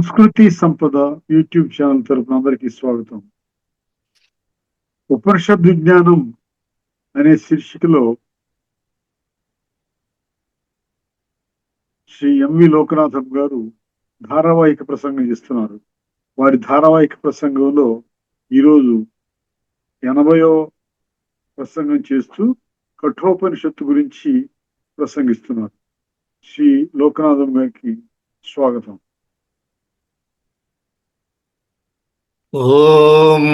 సంస్కృతి సంపద YouTube channel తరపున అందరికీ స్వాగతం. ఉపనిషద్ విజ్ఞానం అనే శీర్షికలో శ్రీ ఎంవి లోకనాథం గారు ధారావాహిక ప్రసంగం చేస్తున్నారు. వారి ధారావాహిక ప్రసంగంలో ఈరోజు 80వ ప్రసంగం చేస్తూ కఠోపనిషత్తు గురించి ప్రసంగిస్తున్నారు. శ్రీ లోకనాథం గారికి స్వాగతం. ఓం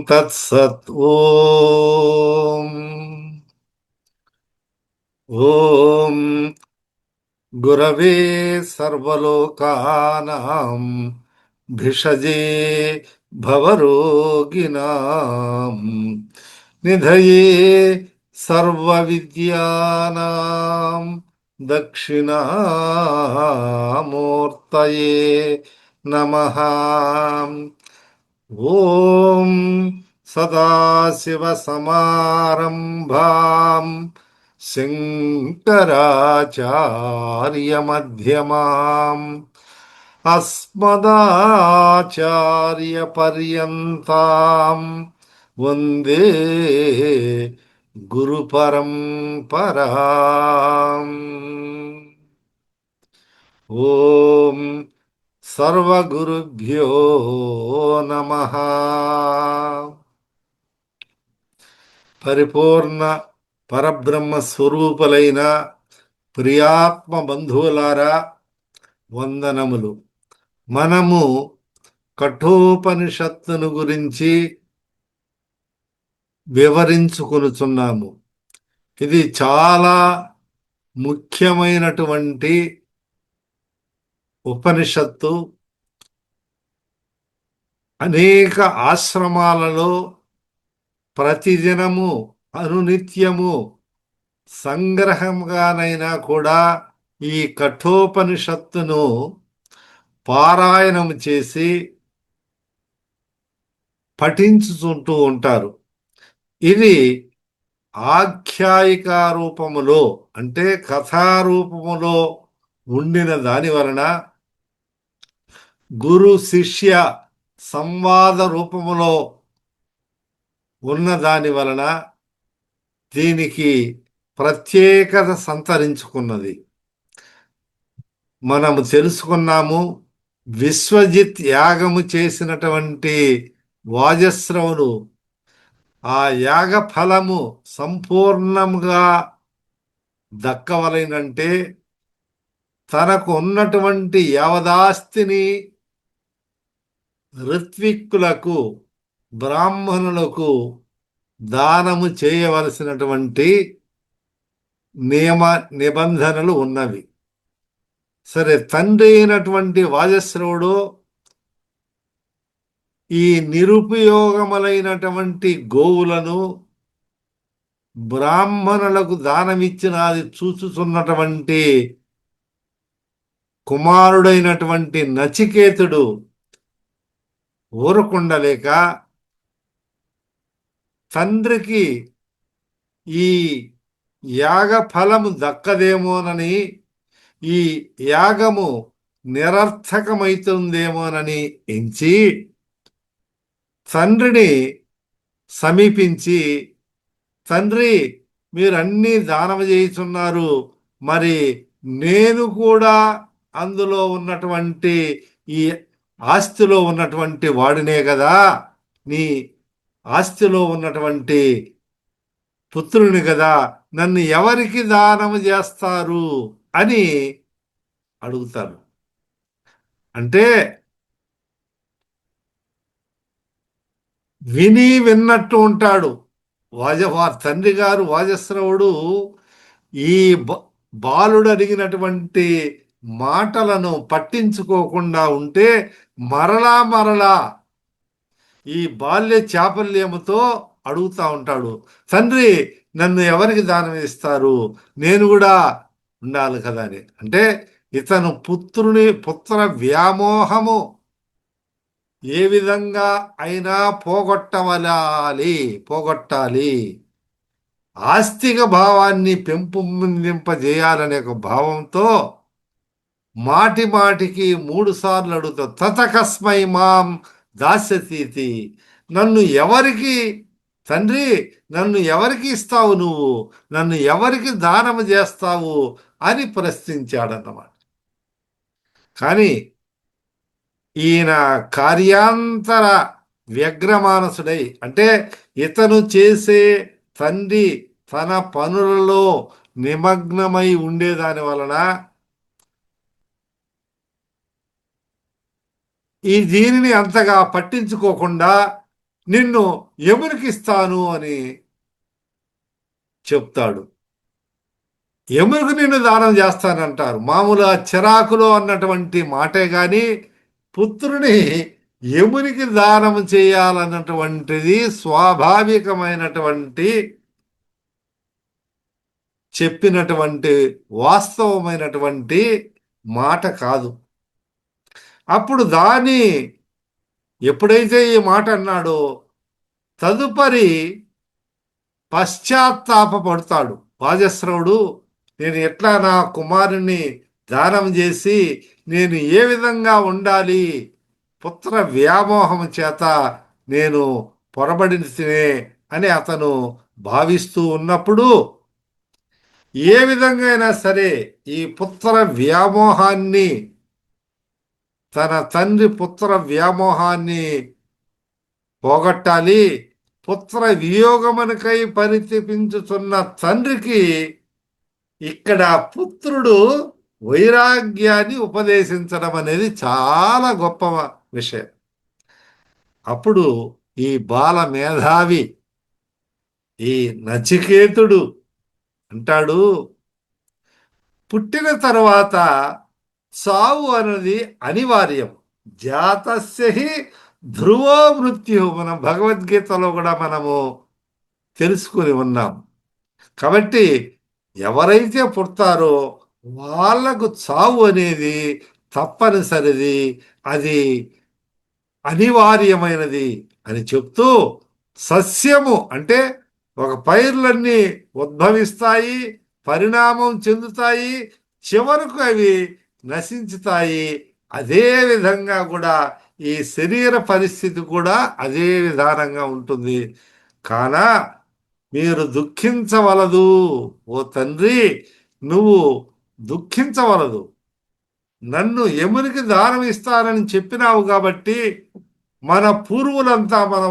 తత్సత్. ఓం గురవే సర్వలోకానాం భిషజే భవరోగిణాం నిధయే సర్వవిద్యానాం దక్షిణామూర్తయే నమః. ఓం సదాశివసమారంభాం శంకరాచార్యమధ్యమాం అస్మదాచార్యపర్యంతాం వందే గురుపరంపరాం. ఓం సర్వగురుభ్యో నమః. పరిపూర్ణ పరబ్రహ్మ స్వరూపులైన ప్రియాత్మ బంధువులారా, వందనములు. మనము కఠోపనిషత్తును గురించి వివరించుకొనుచున్నాము. ఇది చాలా ముఖ్యమైనటువంటి ఉపనిషత్తు. అనేక ఆశ్రమాలలో ప్రతిదినము అనునిత్యము సంగ్రహంగానైనా కూడా ఈ కఠోపనిషత్తును పారాయణం చేసి పఠించుకుంటూ ఉంటారు. ఇది ఆఖ్యాయిక రూపములో అంటే కథారూపములో ఉండిన దాని వలన, గురు శిష్య సంవాద రూపములో ఉన్న దాని వలన దీనికి ప్రత్యేకత సంతరించుకున్నది. మనము తెలుసుకున్నాము, విశ్వజిత్ యాగము చేసినటువంటి వాజస్రవుడు ఆ యాగ ఫలము సంపూర్ణంగా దక్కవలనంటే తనకు ఉన్నటువంటి యావదాస్తిని ఋత్విక్కులకు, బ్రాహ్మణులకు దానము చేయవలసినటువంటి నియమ నిబంధనలు ఉన్నవి. సరే, తండ్రి అయినటువంటి వాజస్రవుడు ఈ నిరుపయోగములైనటువంటి గోవులను బ్రాహ్మణులకు దానమిచ్చినది చూచుచున్నటువంటి కుమారుడైనటువంటి నచికేతుడు ఊరకుండలేక తండ్రికి ఈ యాగ ఫలము దక్కదేమోనని, ఈ యాగము నిరర్థకమైతుందేమోనని ఎంచి తండ్రిని సమీపించి, తండ్రి, మీరన్నీ దానము చేయుచున్నారు, మరి నేను కూడా అందులో ఉన్నటువంటి ఈ ఆస్తిలో ఉన్నటువంటి వాడినే కదా, నీ ఆస్తిలో ఉన్నటువంటి పుత్రుని కదా, నన్ను ఎవరికి దానము చేస్తారు అని అడుగుతారు. అంటే విని విన్నట్టు ఉంటాడు. తండ్రి గారు వాజస్రవుడు ఈ బాలుడు అడిగినటువంటి మాటలను పట్టించుకోకుండా ఉంటే మరలా మరలా ఈ బాల్య చాపల్యముతో అడుగుతా ఉంటాడు, తండ్రి నన్ను ఎవరికి దానం ఇస్తారు, నేను కూడా ఉండాలి కదా అని. అంటే ఇతను పుత్ర వ్యామోహము ఏ విధంగా అయినా పోగొట్టాలి, ఆస్తిక భావాన్ని పెంపొందింపజేయాలనే ఒక భావంతో మాటి మాటికి 3 సార్లు అడుగుతావు, తతకస్మై మాం దాస్యతీతి, నన్ను ఎవరికి, తండ్రి నన్ను ఎవరికి ఇస్తావు నువ్వు, నన్ను ఎవరికి దానము చేస్తావు అని ప్రశ్నించాడన్నమాట. కానీ ఈయన కార్యాంతర వ్యగ్రమానసుడై, అంటే ఇతను చేసే తండ్రి తన పనులలో నిమగ్నమై ఉండేదాని వలన దీనిని అంతగా పట్టించుకోకుండా నిన్ను యమునికిస్తాను అని చెప్తాడు. యమునికి నిన్ను దానం చేస్తానంటారు. మామూలుగా చిరాకులో అన్నటువంటి మాటే గాని పుత్రుని యమునికి దానం చేయాలన్నటువంటిది స్వాభావికమైనటువంటి చెప్పినటువంటి వాస్తవమైనటువంటి మాట కాదు. అప్పుడు ఎప్పుడైతే ఈ మాట అన్నాడో తదుపరి పశ్చాత్తాపడతాడు వాజశ్రవుడు. నేను ఎట్లా నా కుమారుని దానం చేసి నేను ఏ విధంగా ఉండాలి, పుత్ర వ్యామోహం చేత నేను పొరబడితే అని అతను భావిస్తూ ఉన్నప్పుడు ఏ విధంగా అయినా సరే ఈ పుత్ర వ్యామోహాన్ని, తన తండ్రి పుత్ర వ్యామోహాన్ని పోగొట్టాలి, పుత్ర వియోగమునకై పరితపించుతున్న తండ్రికి ఇక్కడ పుత్రుడు వైరాగ్యాన్ని ఉపదేశించడం అనేది చాలా గొప్ప విషయం. అప్పుడు ఈ బాల మేధావి ఈ నచికేతుడు అంటాడు, పుట్టిన తర్వాత చావు అన్నది అనివార్యం, జాతస్య ధ్రువో మృత్యు, మనం భగవద్గీతలో కూడా మనము తెలుసుకుని ఉన్నాం. కాబట్టి ఎవరైతే పుడతారో వాళ్లకు చావు అనేది తప్పనిసరిది, అది అనివార్యమైనది అని చెప్తూ, సస్యము అంటే ఒక పైర్లన్నీ ఉద్భవిస్తాయి, పరిణామం చెందుతాయి, చివరకు అవి నశించుతాయి. అదే విధంగా కూడా ఈ శరీర పరిస్థితి కూడా అదే విధానంగా ఉంటుంది. కానా మీరు దుఃఖించవలదు, ఓ తండ్రి నువ్వు దుఃఖించవలదు, నన్ను యమునికి దానం ఇస్తానని చెప్పినావు కాబట్టి మన పూర్వులంతా, మన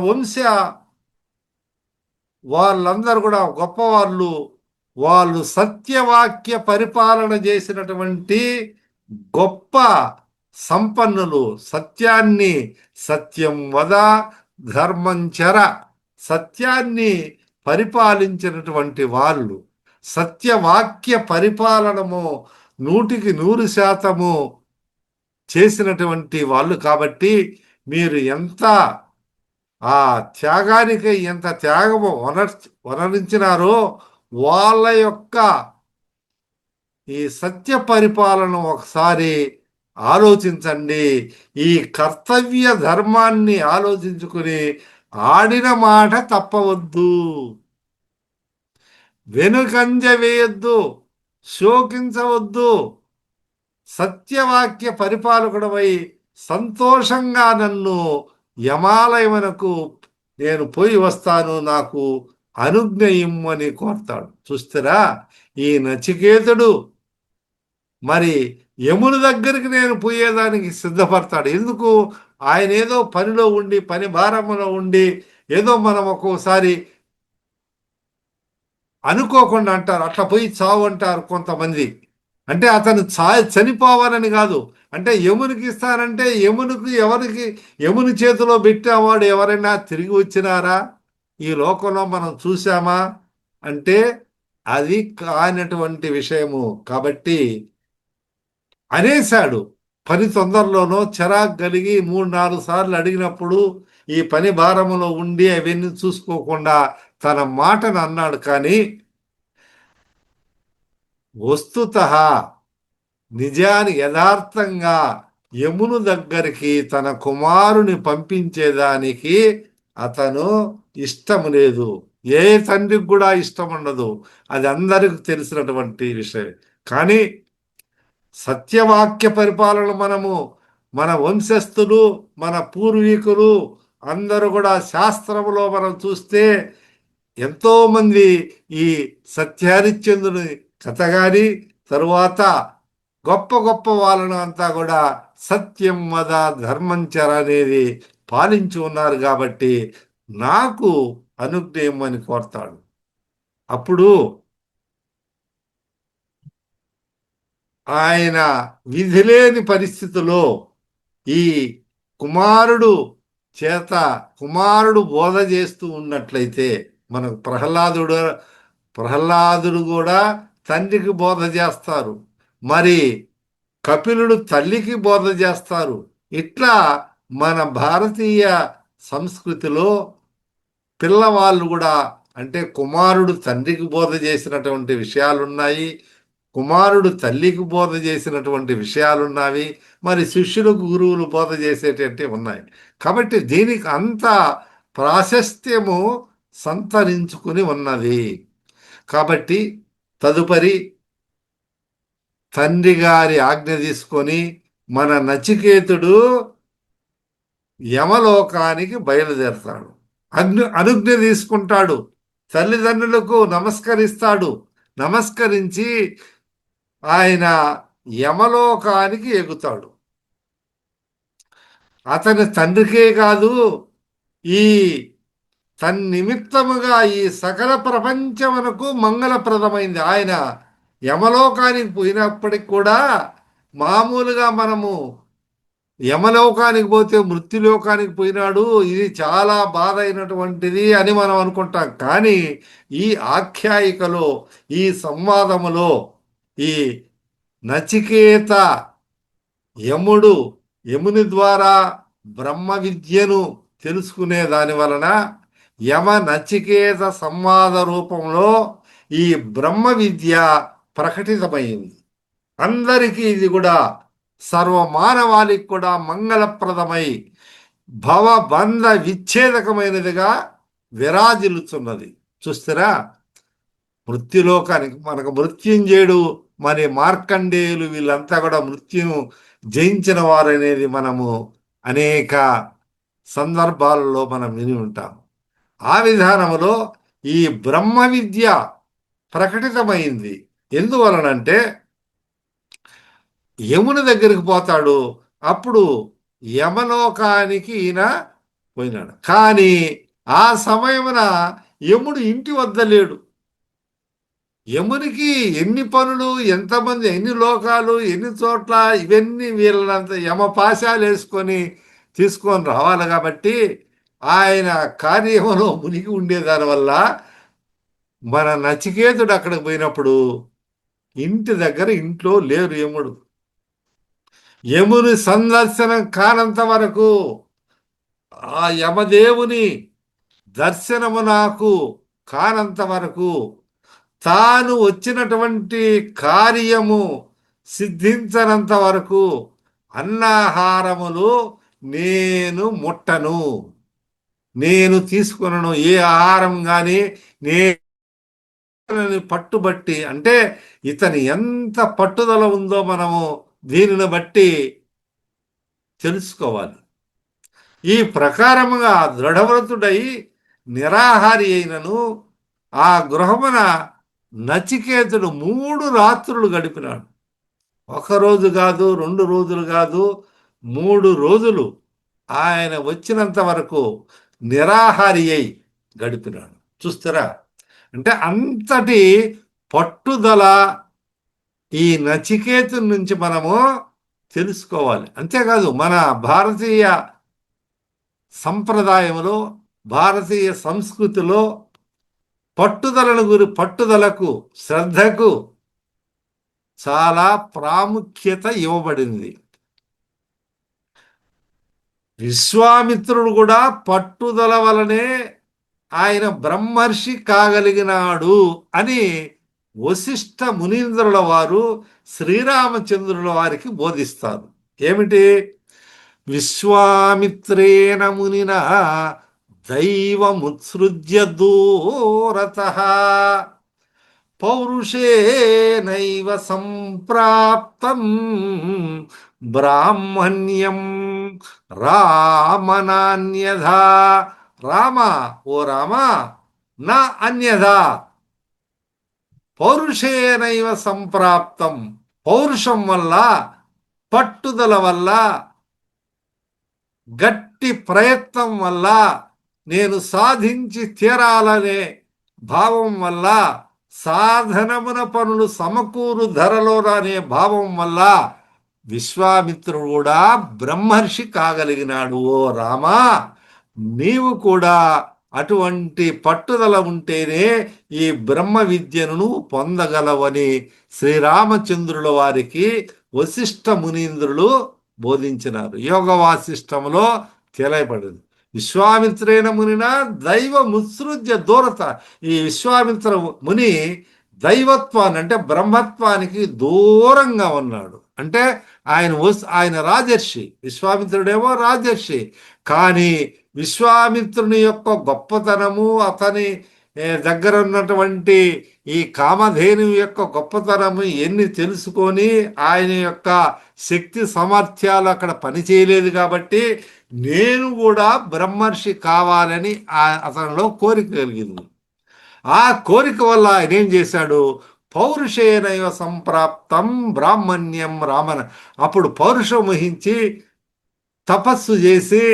వాళ్ళందరూ కూడా గొప్పవాళ్ళు, వాళ్ళు సత్యవాక్య పరిపాలన చేసినటువంటి గొప్ప సంపన్నులు. సత్యాన్ని, సత్యం వద ధర్మంచర, సత్యాన్ని పరిపాలించినటువంటి వాళ్ళు, సత్యవాక్య పరిపాలనము 100% చేసినటువంటి వాళ్ళు. కాబట్టి మీరు ఎంత ఆ త్యాగానికి ఎంత త్యాగము వనరించినారో వాళ్ళ యొక్క ఈ సత్య పరిపాలన ఒకసారి ఆలోచించండి. ఈ కర్తవ్య ధర్మాన్ని ఆలోచించుకుని ఆడిన మాట తప్పవద్దు, వెనుకంజ వేయొద్దు, శోకించవద్దు, సత్యవాక్య పరిపాలకుడమై సంతోషంగా నన్ను యమాలయమునకు నేను పోయి వస్తాను, నాకు అనుజ్ఞ ఇమ్మని కోరతాడు. చూస్తారా, ఈ నచికేతుడు మరి యముని దగ్గరికి నేను పోయేదానికి సిద్ధపడతాడు. ఎందుకు? ఆయన ఏదో పనిలో ఉండి, పని భారంలో ఉండి, ఏదో మనం ఒక్కోసారి అనుకోకుండా అంటారు, అట్లా పోయి చావు అంటారు కొంతమంది. అంటే అతను చనిపోవాలని కాదు, అంటే యమునికి ఇస్తారంటే యముని చేతిలో పెట్టేవాడు ఎవరైనా తిరిగి వచ్చినారా ఈ లోకంలో మనం చూసామా అంటే అది కానటువంటి విషయము. కాబట్టి అనేశాడు. పని తొందరలోనో చిరాకు కలిగి 3-4 సార్లు అడిగినప్పుడు ఈ పని భారములో ఉండి అవన్నీ చూసుకోకుండా తన మాటను అన్నాడు. కానీ వస్తుతః యథార్థంగా యమును దగ్గరికి తన కుమారుని పంపించేదానికి అతను ఇష్టం లేదు. ఏ తండ్రికి కూడా ఇష్టం ఉండదు, అది అందరికి తెలిసినటువంటి విషయం. కానీ సత్యవాక్య పరిపాలన మనము, మన వంశస్థులు, మన పూర్వీకులు అందరూ కూడా శాస్త్రములో మనం చూస్తే ఎంతోమంది ఈ సత్యహరిశ్చంద్రుని కథ కానీ తరువాత గొప్ప గొప్ప వాళ్ళను అంతా కూడా సత్యం మద ధర్మంచర అనేది పాలించి ఉన్నారు కాబట్టి నాకు అనుజ్ఞేయమని కోరతాడు. అప్పుడు ఆయన విధిలేని పరిస్థితిలో ఈ కుమారుడు చేత కుమారుడు బోధ చేస్తూ ఉన్నట్లయితే మనకు ప్రహ్లాదుడు కూడా తండ్రికి బోధ చేస్తారు, మరి కపిలుడు తల్లికి బోధ చేస్తారు. ఇట్లా మన భారతీయ సంస్కృతిలో పిల్లవాళ్ళు కూడా, అంటే కుమారుడు తండ్రికి బోధ చేసినటువంటి విషయాలున్నాయి, కుమారుడు తల్లికి బోధ చేసినటువంటి విషయాలున్నవి, మరి శిష్యులకు గురువులు బోధ చేసేటట్టు ఉన్నాయి. కాబట్టి దీనికి అంత ప్రాశస్త్యము సంతరించుకుని ఉన్నది. కాబట్టి తదుపరి తండ్రి గారి ఆజ్ఞ తీసుకొని మన నచికేతుడు యమలోకానికి బయలుదేరతాడు. అనుజ్ఞ తీసుకుంటాడు, తల్లిదండ్రులకు నమస్కరిస్తాడు. నమస్కరించి ఆయన యమలోకానికి ఎగుతాడు. అతని తండ్రికే కాదు, ఈ తన్నిమిత్తముగా ఈ సకల ప్రపంచమునకు మంగళప్రదమైంది. ఆయన యమలోకానికి పోయినప్పటికి కూడా మామూలుగా మనము యమలోకానికి పోతే మృత్యులోకానికి పోయినాడు, ఇది చాలా బాధ అయినటువంటిది అని మనం అనుకుంటాం. కానీ ఈ ఆఖ్యాయికలో, ఈ సంవాదములో ఈ నచికేత యముని ద్వారా బ్రహ్మ విద్యను తెలుసుకునే దాని వలన యమ నచికేత సంవాద రూపంలో ఈ బ్రహ్మ విద్య ప్రకటితమైంది. అందరికీ ఇది కూడా సర్వమానవాళికి కూడా మంగళప్రదమై భవబంధ విచ్ఛేదకమైనదిగా విరాజిల్లుతున్నది. చూస్తారా, మృత్యులోకానికి మనకు మృత్యుంజయుడు, మరి మార్కండేయులు వీళ్ళంతా కూడా మృత్యును జయించిన వారనేది మనము అనేక సందర్భాలలో మనం విని ఉంటాం. ఆ విధానములో ఈ బ్రహ్మ విద్య ప్రకటితమైంది. ఎందువలనంటే యముని దగ్గరికి పోతాడు, అప్పుడు యమలోకానికి ఈయన పోయినాడు. కానీ ఆ సమయమున యముడు ఇంటి వద్ద లేడు. యమునికి ఎన్ని పనులు, ఎంతమంది, ఎన్ని లోకాలు, ఎన్ని చోట్ల, ఇవన్నీ వీళ్ళంతా యమపాశాలు వేసుకొని తీసుకొని రావాలి. కాబట్టి ఆయన కార్యంలో మునిగి ఉండేదానివల్ల మన నచికేతుడు అక్కడికి పోయినప్పుడు ఇంటి దగ్గర ఇంట్లో లేరు యముడు. యముని సందర్శనం కానంత వరకు, ఆ యమదేవుని దర్శనము నాకు కానంత వరకు, తాను వచ్చినటువంటి కార్యము సిద్ధించనంత వరకు అన్నాహారములు నేను ముట్టను, నేను తీసుకున్నాను. ఏ ఆహారం కానీ నేను పట్టుబట్టి, అంటే ఇతని ఎంత పట్టుదల ఉందో మనము దీనిని బట్టి తెలుసుకోవాలి. ఈ ప్రకారముగా దృఢవ్రతుడై నిరాహారి అయినను ఆ గృహమున నచికేతుడు 3 రాత్రులు గడిపినాడు. 1 రోజు కాదు, 2 రోజులు కాదు, 3 రోజులు ఆయన వచ్చినంత వరకు నిరాహారి అయి గడిపినాడు. చూస్తారా, అంటే అంతటి పట్టుదల ఈ నచికేతు నుంచి మనము తెలుసుకోవాలి. అంతేకాదు మన భారతీయ సంప్రదాయంలో, భారతీయ సంస్కృతిలో పట్టుదలకు, శ్రద్ధకు చాలా ప్రాముఖ్యత ఇవ్వబడింది. విశ్వామిత్రుడు కూడా పట్టుదల వలనే ఆయన బ్రహ్మర్షి కాగలిగినాడు అని వశిష్ఠ మునీంద్రుల వారు శ్రీరామచంద్రుల వారికి బోధిస్తారు. ఏమిటి? విశ్వామిత్రేణ మునినా దైవముత్సృజ్య దూరతః పౌరుషేనైవ సంప్రాప్తం బ్రాహ్మణ్యం రామనాన్యథా. రామ, ఓ రామ, నా అన్యథా. పౌరుషేనైవ సంప్రాప్తం, పౌరుషం వల్ల, పట్టుదల వల్ల, గట్టి ప్రయత్నం వల్ల, నేను సాధించి తీరాలనే భావం వల్ల, సాధనమున పనులు సమకూరు ధరలో అనే భావం వల్ల విశ్వామిత్రుడు కూడా బ్రహ్మర్షి కాగలిగినాడు. ఓ రామా, నీవు కూడా అటువంటి పట్టుదల ఉంటేనే ఈ బ్రహ్మ విద్యను పొందగలవని శ్రీరామచంద్రుల వారికి వశిష్ఠ మునీంద్రులు బోధించినారు. యోగ వాసిష్టంలో తెలియబడింది. విశ్వామిత్రేణ మునిన దైవ ముత్సృజ్య దూరత. ఈ విశ్వామిత్ర ముని దైవత్వాన్ని అంటే బ్రహ్మత్వానికి దూరంగా ఉన్నాడు. అంటే ఆయన రాజర్షి, విశ్వామిత్రుడేమో రాజర్షి. కానీ విశ్వామిత్రుని యొక్క గొప్పతనము, అతని దగ్గర ఉన్నటువంటి ఈ కామధేను యొక్క గొప్పతనము ఎన్ని తెలుసుకొని ఆయన యొక్క శక్తి సామర్థ్యాలు అక్కడ పనిచేయలేదు కాబట్టి నేను కూడా బ్రహ్మర్షి కావాలని అతనిలో కోరిక కలిగింది. ఆ కోరిక వల్ల ఆయన ఏం చేశాడు? పౌరుషేనైవ సంప్రాప్తం బ్రాహ్మణ్యం రామన. అప్పుడు పౌరుషం వహించి తపస్సు చేసి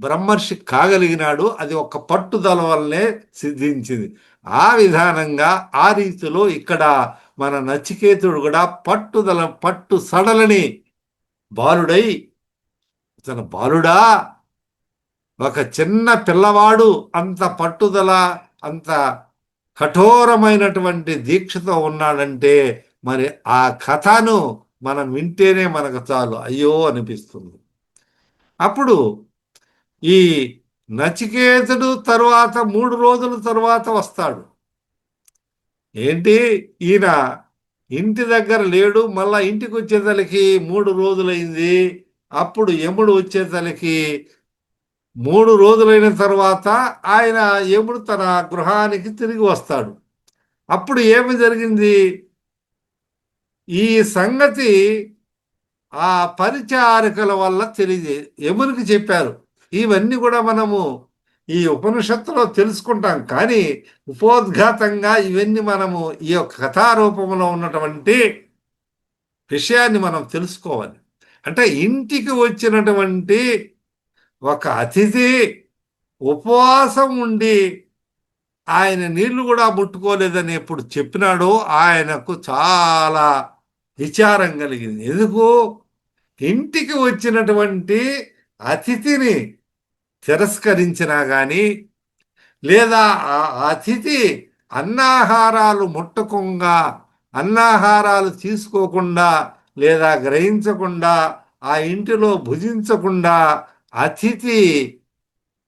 బ్రహ్మర్షి కాగలిగినాడు. అది ఒక పట్టుదల వల్లనే సిద్ధించింది. ఆ విధానంగా ఆ రీతిలో ఇక్కడ మన నచికేతుడు కూడా పట్టు సడలని బాలుడై, తన బాలుడా, ఒక చిన్న పిల్లవాడు అంత పట్టుదల, అంత కఠోరమైనటువంటి దీక్షతో ఉన్నాడంటే మరి ఆ కథను మనం వింటేనే మనకు చాలు అయ్యో అనిపిస్తుంది. అప్పుడు ఈ నచికేతుడు తరువాత 3 రోజుల తరువాత వస్తాడు. ఏంటి, ఈయన ఇంటి దగ్గర లేడు. మళ్ళా ఇంటికి వచ్చేతలకి 3 రోజులైంది. అప్పుడు యముడు వచ్చేతలకి 3 రోజులైన తర్వాత ఆయన యముడు తన గృహానికి తిరిగి వస్తాడు. అప్పుడు ఏమి జరిగింది? ఈ సంగతి ఆ పరిచారికల వల్ల యమునికి చెప్పారు. ఇవన్నీ కూడా మనము ఈ ఉపనిషత్తులో తెలుసుకుంటాం. కానీ ఉపోద్ఘాతంగా ఇవన్నీ మనము ఈ యొక్క కథారూపంలో ఉన్నటువంటి విషయాన్ని మనం తెలుసుకోవాలి. అంటే ఇంటికి వచ్చినటువంటి ఒక అతిథి ఉపవాసం ఉండి ఆయన నీళ్లు కూడా ముట్టుకోలేదని ఎప్పుడు చెప్పినాడో ఆయనకు చాలా విచారం కలిగింది. ఎందుకు? ఇంటికి వచ్చినటువంటి అతిథిని తిరస్కరించినా కానీ, లేదా ఆ అతిథి అన్నాహారాలు ముట్టకుండా, అన్నాహారాలు తీసుకోకుండా, లేదా గ్రహించకుండా, ఆ ఇంటిలో భుజించకుండా అతిథి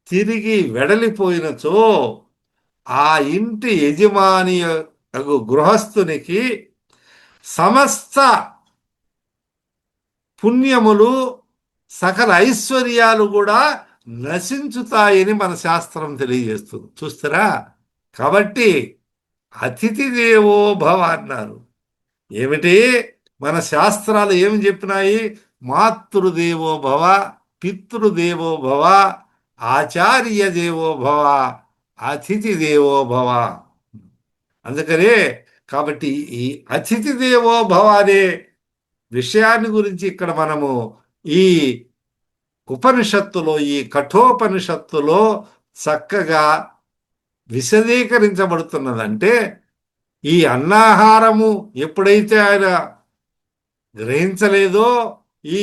తిరిగి వెడలిపోయినచో ఆ ఇంటి యజమాని గృహస్థునికి సమస్త పుణ్యములు, సకల ఐశ్వర్యాలు కూడా నశించుతాయని మన శాస్త్రం తెలియజేస్తుంది. చూస్తారా? కాబట్టి అతిథి దేవో భవ అన్నారు. ఏమిటి? మన శాస్త్రాలు ఏమి చెప్పినాయి? మాతృదేవో భవ, పితృదేవో భవ, ఆచార్య దేవో భవ, అతిథి దేవో భవ. అందుకనే కాబట్టి ఈ అతిథి దేవో భవ అనే విషయాన్ని గురించి ఇక్కడ మనము ఈ ఉపనిషత్తులో, ఈ కఠోపనిషత్తులో చక్కగా విశదీకరించబడుతున్నదంటే, ఈ అన్నాహారము ఎప్పుడైతే ఆయన గ్రహించలేదో ఈ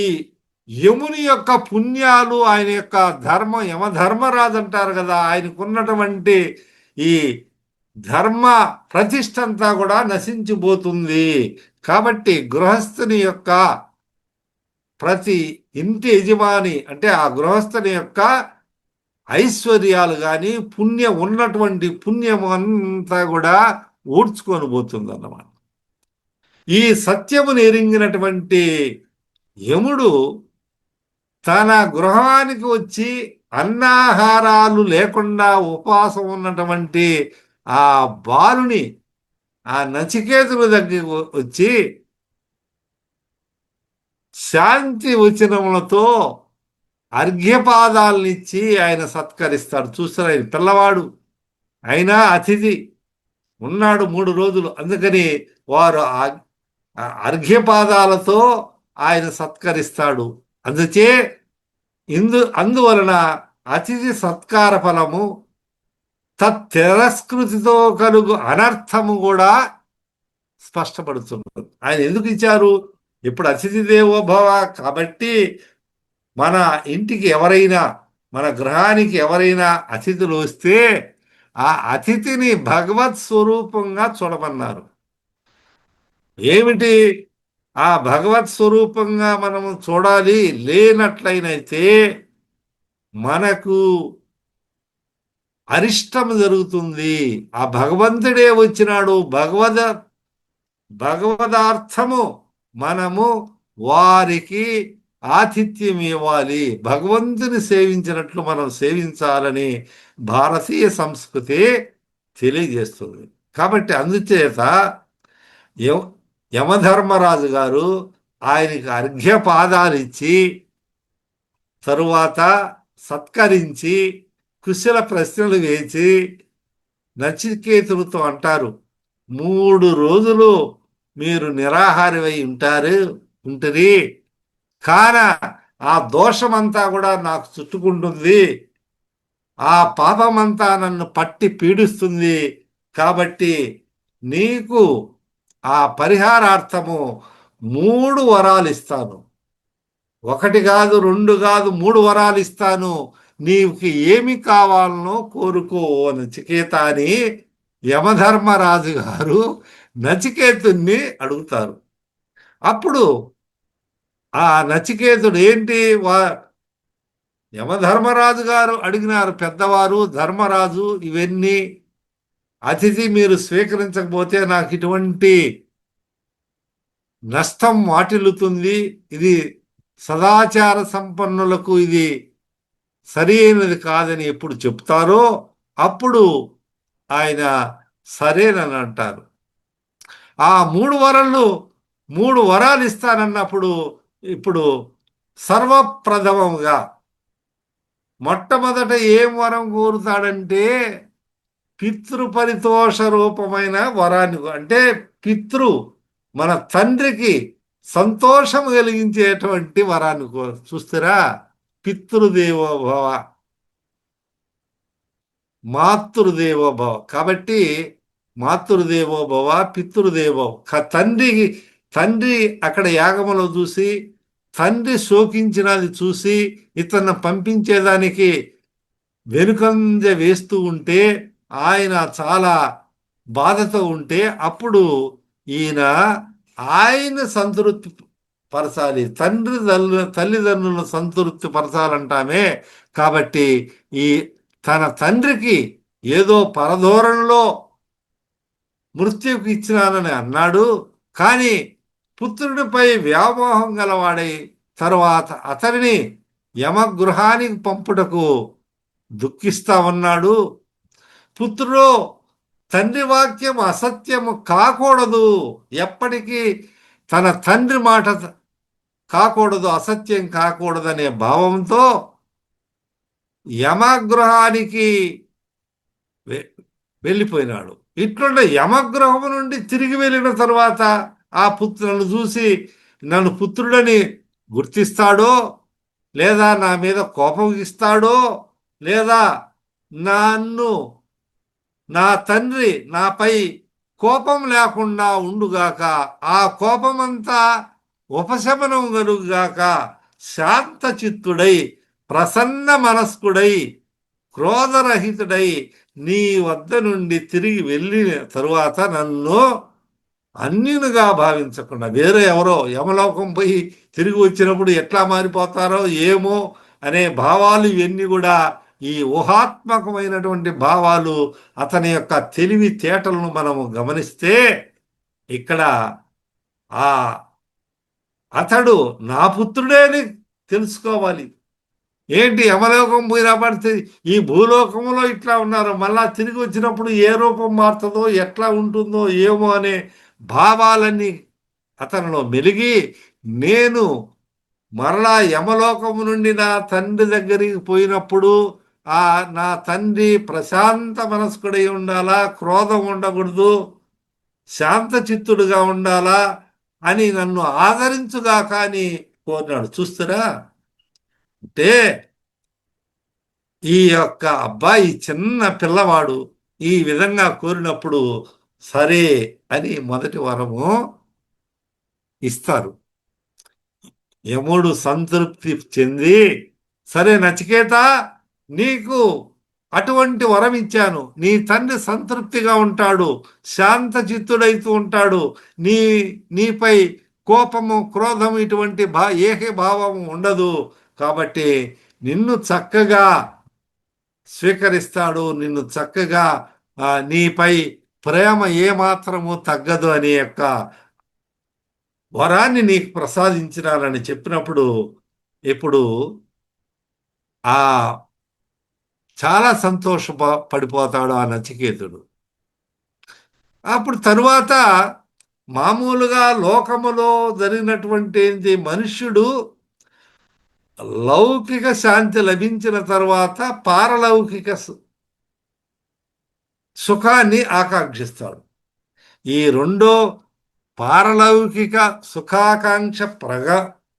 యముని యొక్క పుణ్యాలు, ఆయన యొక్క ధర్మం, యమధర్మరాజు అంటారు కదా, ఆయనకున్నటువంటి ఈ ధర్మ ప్రతిష్ఠ అంతా కూడా నశించిపోతుంది. కాబట్టి గృహస్థుని యొక్క ప్రతి ఇంటి యజమాని అంటే ఆ గృహస్థుని యొక్క ఐశ్వర్యాలు కానీ ఉన్నటువంటి పుణ్యం అంతా కూడా ఊడ్చుకొని పోతుంది అన్నమాట. ఈ సత్యమును ఎరింగినటువంటి యముడు తన గృహానికి వచ్చి అన్నాహారాలు లేకుండా ఉపవాసం ఉన్నటువంటి ఆ బాలుని ఆ నచికేతుని దగ్గరికి వచ్చి శాంతి వచనములతో అర్ఘ్యపాదాలనిచ్చి ఆయన సత్కరిస్తాడు. చూస్తారు, ఆయన పిల్లవాడు అయినా అతిథి ఉన్నాడు 3 రోజులు. అందుకని వారు అర్ఘ్యపాదాలతో ఆయన సత్కరిస్తాడు. అందుచే అందువలన అతిథి సత్కార ఫలము తిరస్కృతితో కలుగు అనర్థము కూడా స్పష్టపడుతున్నది. ఆయన ఎందుకు ఇచ్చారు? ఇప్పుడు అతిథి దేవోభవ కాబట్టి మన ఇంటికి ఎవరైనా, మన గృహానికి ఎవరైనా అతిథులు వస్తే ఆ అతిథిని భగవత్ స్వరూపంగా చూడమన్నారు. ఏమిటి ఆ భగవత్ స్వరూపంగా మనము చూడాలి? లేనట్లయినైతే మనకు అరిష్టం జరుగుతుంది. ఆ భగవంతుడే వచ్చినాడు, భగవదార్థము మనము వారికి ఆతిథ్యం ఇవ్వాలి, భగవంతుని సేవించినట్లు మనం సేవించాలని భారతీయ సంస్కృతి తెలియజేస్తుంది. కాబట్టి అందుచేత యమధర్మరాజు గారు ఆయనకి అర్ఘ్యపాదాలు ఇచ్చి తరువాత సత్కరించి కుశల ప్రశ్నలు వేసి నచికేతులతో అంటారు, 3 రోజులు మీరు నిరాహారమై ఉంటుంది, కాన ఆ దోషమంతా కూడా నాకు చుట్టుకుంటుంది, ఆ పాపమంతా నన్ను పట్టి పీడిస్తుంది. కాబట్టి నీకు ఆ పరిహారార్థము 3 వరాలు ఇస్తాను. 1 కాదు, 2 కాదు, 3 వరాలు ఇస్తాను. నీకు ఏమి కావాలనో కోరుకో నచికేత అని యమధర్మరాజు గారు నచికేతుణ్ణి అడుగుతారు. అప్పుడు ఆ నచికేతుడు ఏంటి, యమధర్మరాజు గారు అడిగినారు, పెద్దవారు ధర్మరాజు, ఇవన్నీ అతిథి మీరు స్వీకరించకపోతే నాకు ఇటువంటి నష్టం వాటిల్లుతుంది, ఇది సదాచార సంపన్నులకు ఇది సరి అయినది కాదని ఎప్పుడు చెప్తారో అప్పుడు ఆయన సరేనని అంటారు. ఆ 3 వరాలు ఇస్తానన్నప్పుడు ఇప్పుడు సర్వప్రథమంగా మొట్టమొదట ఏం వరం కోరుతాడంటే పితృపరితోష రూపమైన వరాన్ని, అంటే మన తండ్రికి సంతోషం కలిగించేటువంటి వరాన్ని చూస్తారా. పితృదేవోభవ, మాతృదేవోభవ. కాబట్టి మాతృదేవోభవ, పితృదేవోభవ. తండ్రి అక్కడ యాగములో చూసి, తండ్రి శోకించినది చూసి ఇతన్ని పంపించేదానికి వెనుకంజ వేస్తూ ఉంటే, ఆయన చాలా బాధతో ఉంటే అప్పుడు ఆయన సంతృప్తి పరచాలి, తల్లిదండ్రులను సంతృప్తి పరచాలంటామే. కాబట్టి తన తండ్రికి ఏదో పరధోరణిలో మృత్యుకు ఇచ్చినానని అన్నాడు, కానీ పుత్రుడిపై వ్యామోహం గలవాడై తరువాత అతనిని యమగృహానికి పంపుటకు దుఃఖిస్తా ఉన్నాడు. పుత్రుడు, తండ్రి వాక్యం అసత్యము కాకూడదు, ఎప్పటికీ తన తండ్రి మాట కాకూడదు, అసత్యం కాకూడదనే భావంతో యమగృహానికి వెళ్ళిపోయినాడు. ఇట్లుండే యమగృహం నుండి తిరిగి వెళ్ళిన తరువాత ఆ పుత్రులను చూసి నన్ను పుత్రుడని గుర్తిస్తాడో, లేదా నా మీద కోపం ఇస్తాడో, లేదా నా తండ్రి నాపై కోపం లేకుండా ఉండుగాక, ఆ కోపమంతా ఉపశమనం కలుగుగాక, శాంత చిత్తుడై ప్రసన్న మనస్కుడై క్రోధరహితుడై నీ వద్ద నుండి తిరిగి వెళ్ళిన తరువాత నన్ను అన్యునిగా భావించకుండా వేరే ఎవరో యమలోకం పోయి తిరిగి వచ్చినప్పుడు ఎట్లా మారిపోతారో ఏమో అనే భావాలు, ఇవన్నీ కూడా ఈ ఊహాత్మకమైనటువంటి భావాలు, అతని యొక్క తెలివితేటలను మనము గమనిస్తే ఇక్కడ అతడు నా పుత్రుడే అని తెలుసుకోవాలి. ఏంటి యమలోకం పోయినా పడితే ఈ భూలోకంలో ఇట్లా ఉన్నారు, మళ్ళా తిరిగి వచ్చినప్పుడు ఏ రూపం మారుతుందో ఎట్లా ఉంటుందో ఏమో అనే భావాలన్నీ అతనిలో మెలిగి, నేను మరలా యమలోకము నుండి నా తండ్రి దగ్గరికి పోయినప్పుడు ఆ నా తండ్రి ప్రశాంత మనస్కుడై ఉండాలా, క్రోధం ఉండకూడదు, శాంత చిత్తుడుగా ఉండాలా అని నన్ను ఆదరించుగా కానీ కోరినాడు. చూస్తారా అంటే ఈ యొక్క అబ్బాయి చిన్న పిల్లవాడు ఈ విధంగా కోరినప్పుడు సరే అని మొదటి వరము ఇస్తారు. యముడు సంతృప్తి చెంది, సరే నచికేత, నీకు అటువంటి వరం ఇచ్చాను, నీ తండ్రి సంతృప్తిగా ఉంటాడు, శాంత చిత్తుడైతూ ఉంటాడు, నీపై కోపము క్రోధము ఇటువంటి ఏకే భావము ఉండదు, కాబట్టి నిన్ను చక్కగా స్వీకరిస్తాడు, నిన్ను చక్కగా నీపై ప్రేమ ఏమాత్రము తగ్గదు అనే యొక్క వరాన్ని నీకు ప్రసాదించినారని చెప్పినప్పుడు ఇప్పుడు ఆ చాలా పడిపోతాడు ఆ నచికేతుడు. అప్పుడు తరువాత మామూలుగా లోకములో జరిగినటువంటి మనుష్యుడు లౌకిక శాంతి లభించిన తర్వాత పారలౌకిక సుఖాన్ని ఆకాంక్షిస్తాడు. ఈ రెండో పారలౌకిక సుఖాకాంక్ష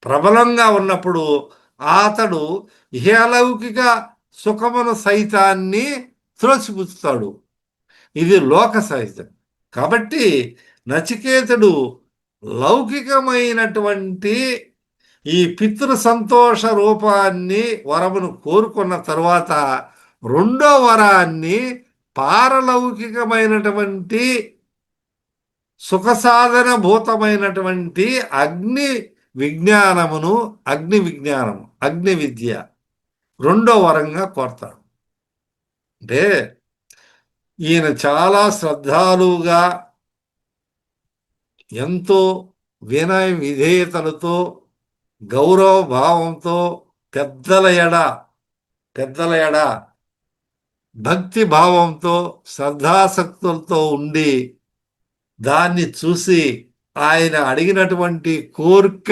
ప్రబలంగా ఉన్నప్పుడు అతడు ఇహలౌకిక సుఖమును సైతాన్ని త్రోసిపుచ్చుతాడు. ఇది లోక సహజం. కాబట్టి నచికేతుడు లౌకికమైనటువంటి ఈ పితృ సంతోష రూపాన్ని వరమును కోరుకున్న తరువాత రెండో వరాన్ని పారలౌకికమైనటువంటి సుఖసాధన భూతమైనటువంటి అగ్ని విజ్ఞానము, అగ్ని విద్య రెండో వరంగా కోరతాడు. అంటే ఈయన చాలా శ్రద్ధాలుగా ఎంతో వినయ విధేయతలతో గౌరవ భావంతో పెద్దల ఎడ భక్తి భావంతో శ్రద్ధాసక్తులతో ఉండి దాన్ని చూసి ఆయన అడిగినటువంటి కోరిక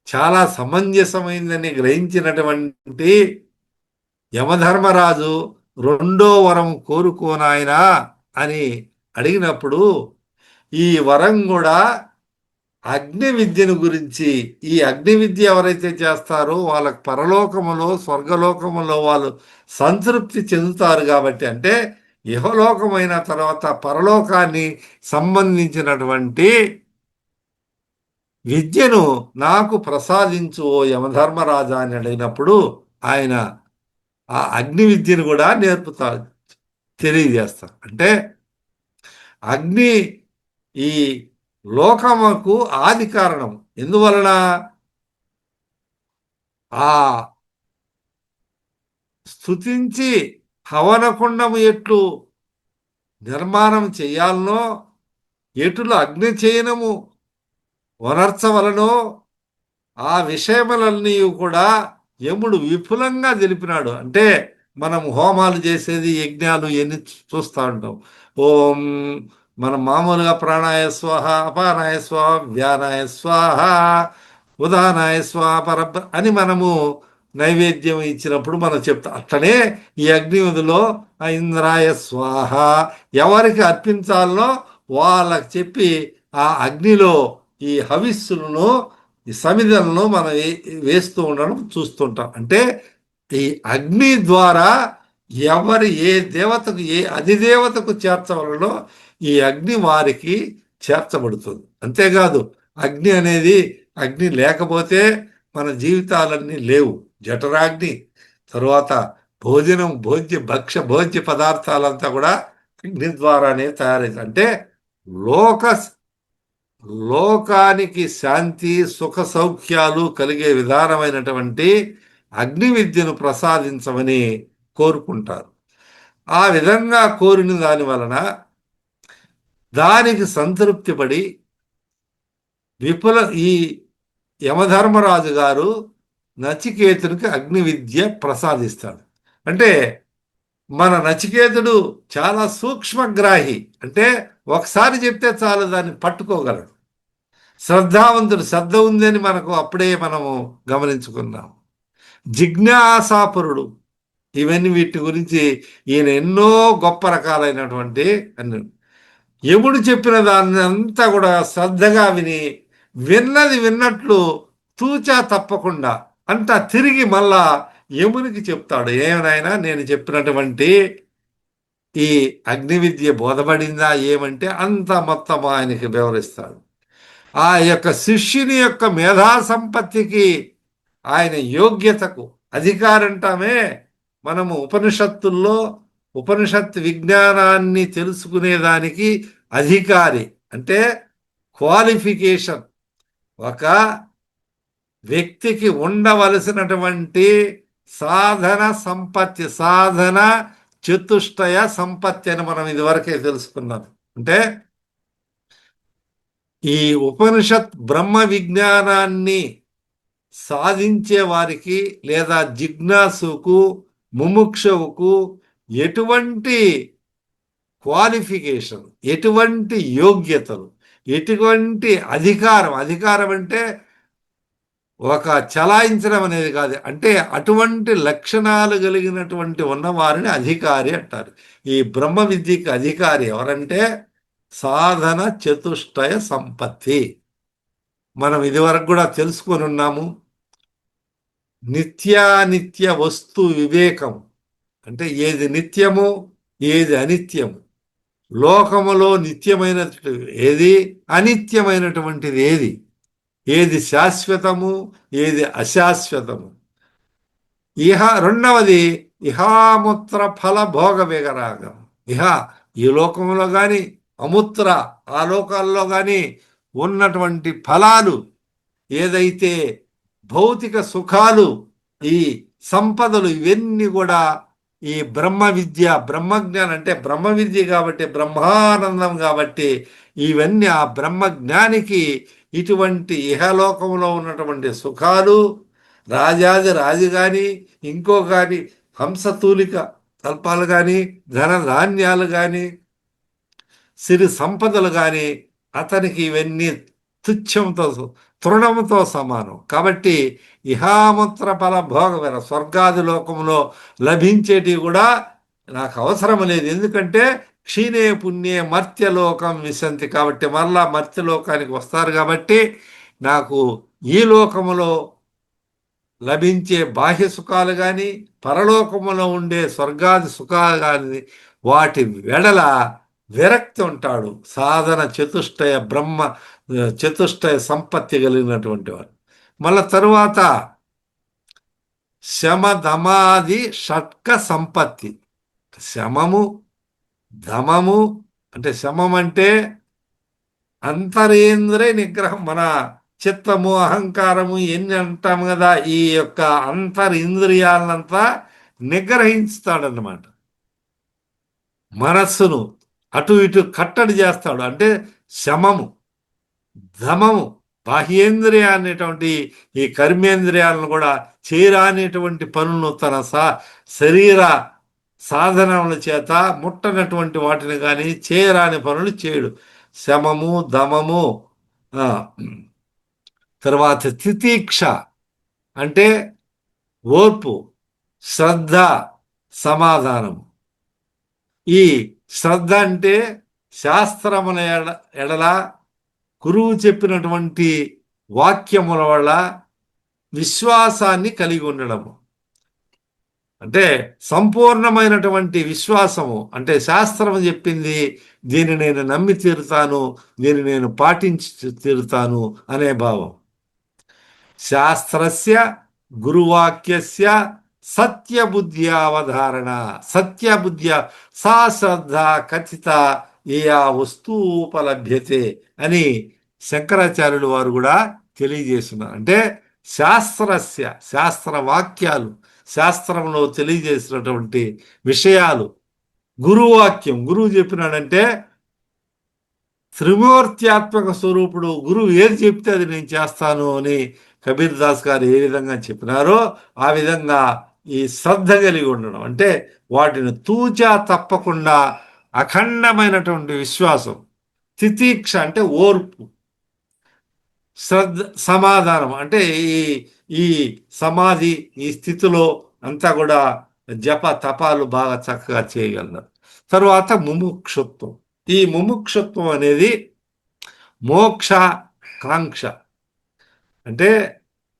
చాలా సమంజసమైందని గ్రహించినటువంటి యమధర్మరాజు రెండో వరం కోరుకోనాయనా అని అడిగినప్పుడు ఈ వరం కూడా అగ్ని విద్యను గురించి, ఈ అగ్ని విద్య ఎవరైతే చేస్తారో వాళ్ళకి పరలోకములో స్వర్గలోకములో వాళ్ళు సంతృప్తి చెందుతారు. కాబట్టి అంటే ఇహలోకమైన తర్వాత పరలోకాన్ని సంబంధించినటువంటి విద్యను నాకు ప్రసాదించు ఓ యమధర్మరాజా అని అడిగినప్పుడు ఆయన ఆ అగ్ని విద్యను కూడా నేర్పుతారు, తెలియజేస్తారు. అంటే అగ్ని ఈ లోకముకు ఆది కారణం. ఎందువలన ఆ స్తుతించి హవనకుండము ఎట్లు నిర్మాణం చేయాలనో, ఎటులు అగ్ని చేయనము వనర్చవలనో ఆ విషయములన్నీ కూడా యముడు విపులంగా తెలిపినాడు. అంటే మనం హోమాలు చేసేది, యజ్ఞాలు ఎన్ని చూస్తూ ఉంటాం. ఓం మనం మామూలుగా ప్రాణాయ స్వాహ, అపానాయ స్వాహ, వ్యానాయ స్వాహ, ఉదానాయ స్వాహ అని మనము నైవేద్యం ఇచ్చినప్పుడు మనం చెప్తాం. అట్లనే ఈ అగ్నివిధిలో ఇంద్రాయ స్వాహ ఎవరికి అర్పించాలనో వాళ్ళకి చెప్పి ఆ అగ్నిలో ఈ హవిస్సులను, ఈ సమిధలను మనం వేస్తూ ఉండడం చూస్తుంటాం. అంటే ఈ అగ్ని ద్వారా ఎవరి ఏ దేవతకు, ఏ అధిదేవతకు చేర్చవలనో ఈ అగ్ని వారికి చేర్చబడుతుంది. అంతేకాదు అగ్ని అనేది, అగ్ని లేకపోతే మన జీవితాలన్నీ లేవు. జఠరాగ్ని, తరువాత భోజ్య పదార్థాలంతా కూడా అగ్ని ద్వారానే తయారైంది. అంటే లోకానికి శాంతి సుఖ సౌఖ్యాలు కలిగే విధానమైనటువంటి అగ్ని విద్యను ప్రసాదించమని కోరుకుంటారు. ఆ విధంగా కోరిన దాని వలన దానికి సంతృప్తి పడి ఈ యమధర్మరాజు గారు నచికేతునికి అగ్ని విద్య ప్రసాదిస్తాడు. అంటే మన నచికేతుడు చాలా సూక్ష్మగ్రాహి. అంటే ఒకసారి చెప్తే చాలు దాన్ని పట్టుకోగలడు. శ్రద్ధావంతుడు, శ్రద్ధ ఉందని మనకు అప్పుడే మనము గమనించుకున్నాం. జిజ్ఞాసాపరుడు, ఇవన్నీ వీటి గురించి ఈయన ఎన్నో గొప్ప రకాలైనటువంటి అన్ని. యముడు చెప్పిన దాన్ని అంతా కూడా శ్రద్ధగా విని, విన్నది విన్నట్లు తూచా తప్పకుండా అంతా తిరిగి మళ్ళా యమునికి చెప్తాడు. ఏమైనా నేను చెప్పినటువంటి ఈ అగ్ని విద్య బోధపడిందా ఏమంటే అంత మొత్తం ఆయనకి వివరిస్తాడు. ఆ యొక్క శిష్యుని యొక్క మేధా సంపత్తికి, ఆయన యోగ్యతకు అధికారంటామే మనము ఉపనిషత్తుల్లో ఉపనిషత్ విజ్ఞానాన్ని తెలుసుకునేదానికి అధికారి అంటే క్వాలిఫికేషన్. ఒక వ్యక్తికి ఉండవలసినటువంటి సాధన సంపత్తి, సాధన చతుష్టయ సంపత్తి అని మనం ఇదివరకే తెలుసుకున్నాం. అంటే ఈ ఉపనిషత్ బ్రహ్మ విజ్ఞానాన్ని సాధించే వారికి లేదా జిజ్ఞాసుకు, ముముక్షవుకు ఎటువంటి క్వాలిఫికేషన్, ఎటువంటి యోగ్యతలు, ఎటువంటి అధికారం, అధికారం అంటే ఒక చలాయించడం అనేది కాదు, అంటే అటువంటి లక్షణాలు కలిగినటువంటి ఉన్నవారిని అధికారి అంటారు. ఈ బ్రహ్మ విద్యకి అధికారి ఎవరంటే సాధన చతుష్టయ సంపత్తి. మనం ఇదివరకు కూడా తెలుసుకొని ఉన్నాము. నిత్యానిత్య వస్తు వివేకం అంటే ఏది నిత్యము ఏది అనిత్యము, లోకములో నిత్యమైనటువంటి ఏది, అనిత్యమైనటువంటిది ఏది, ఏది శాశ్వతము ఏది అశాశ్వతము. రెండవది ఇహాముత్ర ఫల భోగ విగరాగం. ఈ లోకంలో కానీ అముత్ర ఆ లోకాల్లో కానీ ఉన్నటువంటి ఫలాలు, ఏదైతే భౌతిక సుఖాలు, ఈ సంపదలు, ఇవన్నీ కూడా ఈ బ్రహ్మ విద్య, బ్రహ్మజ్ఞానం అంటే బ్రహ్మ విద్య కాబట్టి, బ్రహ్మానందం కాబట్టి ఇవన్నీ ఆ బ్రహ్మజ్ఞానికి ఇటువంటి ఇహలోకంలో ఉన్నటువంటి సుఖాలు, రాజాది రాజు కానీ ఇంకో కానీ హంసతూలిక కల్పాలు కానీ ధనధాన్యాలు కానీ సిరి సంపదలు కానీ అతనికి ఇవన్నీ తుచ్చంతో తృణముతో సమానం. కాబట్టి ఇహాముత్ర ఫల భోగమైన స్వర్గాది లోకంలో లభించేటివి కూడా నాకు అవసరం లేదు. ఎందుకంటే క్షీణే పుణ్యే మర్త్యలోకం విశంతి. కాబట్టి మరలా మర్త్యలోకానికి వస్తారు. కాబట్టి నాకు ఈ లోకములో లభించే బాహ్య సుఖాలు కానీ పరలోకములో ఉండే స్వర్గాది సుఖాలు కానీ వాటి వెడల విరక్తి ఉంటాడు. సాధన చతుష్టయ బ్రహ్మ చతుష్టయ సంపత్తి కలిగినటువంటి వాడు. మళ్ళా తరువాత శమధమాది షట్క సంపత్తి. శమము ధమము అంటే శమం అంటే అంతరేంద్రియ నిగ్రహం. మన చిత్తము అహంకారము ఎన్ని అంటాము కదా, ఈ యొక్క అంతరింద్రియాలంతా నిగ్రహించుతాడన్నమాట. మనస్సును అటు ఇటు కట్టడి చేస్తాడు. అంటే శమము. ధమము బాహ్యేంద్రియ అనేటువంటి ఈ కర్మేంద్రియాలను కూడా చేయరానేటువంటి పనులను తన శరీర సాధనముల చేత ముట్టనటువంటి వాటిని కానీ చేయరాని పనులు చేయడు. శమము దమము. తర్వాత తితీక్ష అంటే ఓర్పు, శ్రద్ధ, సమాధానము. ఈ శ్రద్ధ అంటే శాస్త్రముల ఎడల గురువు చెప్పినటువంటి వాక్యముల వల్ల విశ్వాసాన్ని కలిగి ఉండడము. అంటే సంపూర్ణమైనటువంటి విశ్వాసము. అంటే శాస్త్రము చెప్పింది దీన్ని నేను నమ్మి తీరుతాను, దీన్ని నేను పాటించి తీరుతాను అనే భావం. శాస్త్రస్య గురువాక్యస్య సత్యబుద్ధ్యావధారణ. సత్యబుద్ధ్య సా శ్రద్ధ కథిత ఏయా వస్తువుపలభ్యతే అని శంకరాచార్యులు వారు కూడా తెలియజేస్తున్నారు. అంటే శాస్త్రస్య శాస్త్ర వాక్యాలు, శాస్త్రంలో తెలియజేసినటువంటి విషయాలు, గురువాక్యం గురువు చెప్పినాడంటే త్రిమూర్త్యాత్మక స్వరూపుడు గురువు ఏది చెప్తే అది నేను చేస్తాను అని కబీర్ దాస్ గారు ఏ విధంగా చెప్పినారో ఆ విధంగా ఈ శ్రద్ధ కలిగి ఉండడం అంటే వాటిని తూచా తప్పకుండా అఖండమైనటువంటి విశ్వాసం, తితీక్ష అంటే ఓర్పు, శ్రద్ధ సమాధానం అంటే ఈ ఈ సమాధి ఈ స్థితిలో అంతా కూడా జప తపాలు బాగా చక్కగా చేయగలరు. తరువాత ముముక్షుత్వం. ఈ ముముక్షుత్వం అనేది మోక్ష కాంక్ష అంటే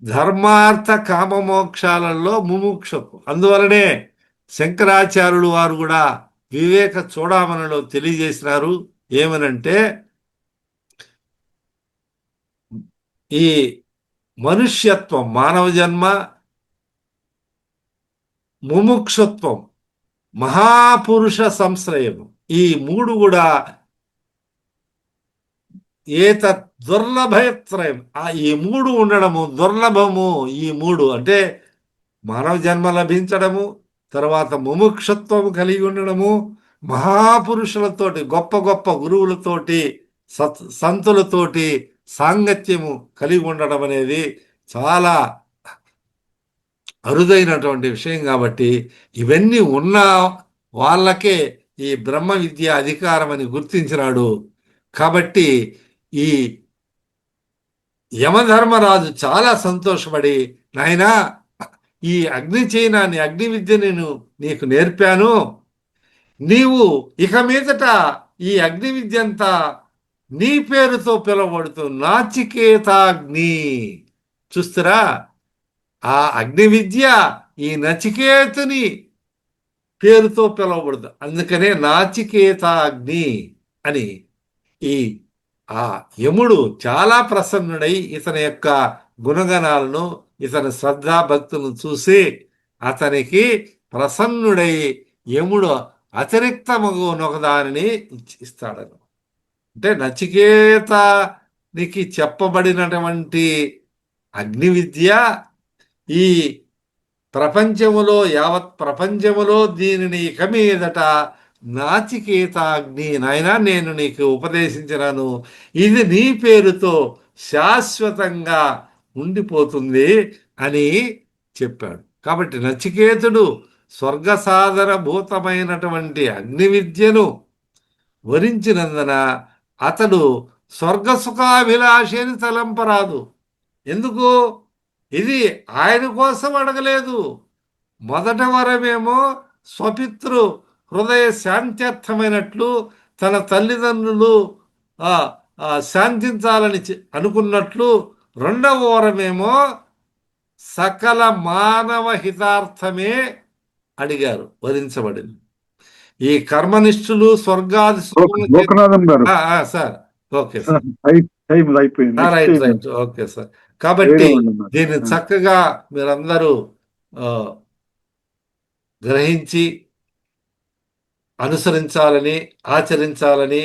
ధర్మార్థ కామ మోక్షాలలో ముముక్షత్వం. అందువలనే శంకరాచార్యులు వారు కూడా వివేక చూడామణిలో తెలియజేసినారు ఏమనంటే ఈ మనుష్యత్వం మానవ జన్మ, ముముక్షత్వం, మహాపురుష సంశ్రయం ఈ మూడు కూడా ఏత దుర్లభత్రయం ఈ మూడు ఉండడము దుర్లభము. ఈ మూడు అంటే మానవ జన్మ లభించడము, తర్వాత ముముక్షత్వం కలిగి ఉండడము, మహాపురుషులతోటి గొప్ప గొప్ప గురువులతోటి సంతులతోటి సాంగత్యము కలిగి ఉండడం అనేది చాలా అరుదైనటువంటి విషయం. కాబట్టి ఇవన్నీ ఉన్న వాళ్ళకే ఈ బ్రహ్మ విద్య అధికారం అని గుర్తించినాడు. కాబట్టి ఈ యమధర్మరాజు చాలా సంతోషపడి, నాయనా ఈ అగ్ని చైనాన్ని అగ్ని విద్య నేను నీకు నేర్పాను, నీవు ఇక మీదట ఈ అగ్ని విద్య అంతా నీ పేరుతో పిలువబడుతూ నాచికేతాగ్ని. చూస్తారా, ఆ అగ్ని విద్య ఈ నచికేతుని పేరుతో పిలువబడదు. అందుకనే నాచికేతాగ్ని అని ఈ ఆ యముడు చాలా ప్రసన్నుడై ఇతని యొక్క గుణగణాలను, ఇతని శ్రద్ధాభక్తులను చూసి అతనికి ప్రసన్నుడై యముడు అతిరిక్తమగు దానిని ఇస్తాడను. అంటే నచికేతానికి చెప్పబడినటువంటి అగ్ని విద్య ఈ ప్రపంచములో యావత్ ప్రపంచములో దీనిని ఇక మీదట నాచికేతాగ్ని నాయనా నేను నీకు ఉపదేశించినాను, ఇది నీ పేరుతో శాశ్వతంగా ఉండిపోతుంది అని చెప్పాడు. కాబట్టి నచికేతుడు స్వర్గ సాధన భూతమైనటువంటి అగ్ని విద్యను వరించినందున అతడు స్వర్గ సుఖాభిలాషి అని తలంపరాదు. ఎందుకు? ఇది ఆయన కోసం అడగలేదు. మొదట వరమేమో స్వపితృ హృదయ శాంత్యర్థమైనట్లు తన తల్లిదండ్రులు శాంతించాలని అనుకున్నట్లు, రెండవ వరమేమో సకల మానవ హితార్థమే అడిగారు, వరించబడింది. ఈ కర్మనిష్ఠులు స్వర్గాది sir okay sir right okay sir. కాబట్టి దీన్ని చక్కగా మీరందరూ గ్రహించి అనుసరించాలని ఆచరించాలని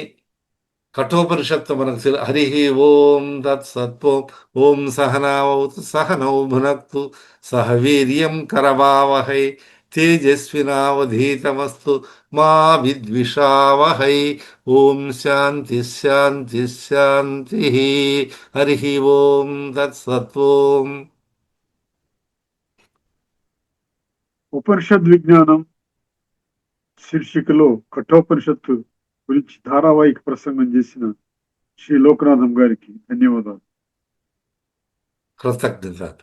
కఠోపనిషత్తు మనకు హరి ఓం తత్సత్వం. ఓం సహనావతు సహనౌ భునక్తు సహ వీర్యం కరవావహై తేజస్వినావధీతమస్తు మా విద్విషావహై. ఓం శాంతి శాంతి శాంతి. హరి ఓం తత్సత్వం. ఉపనిషద్ విజ్ఞానం శీర్షికలో కఠోపనిషత్తు గురించి ధారావాహిక ప్రసంగం చేసిన శ్రీ లోకనాథం గారికి ధన్యవాదాలు. కృతజ్ఞత.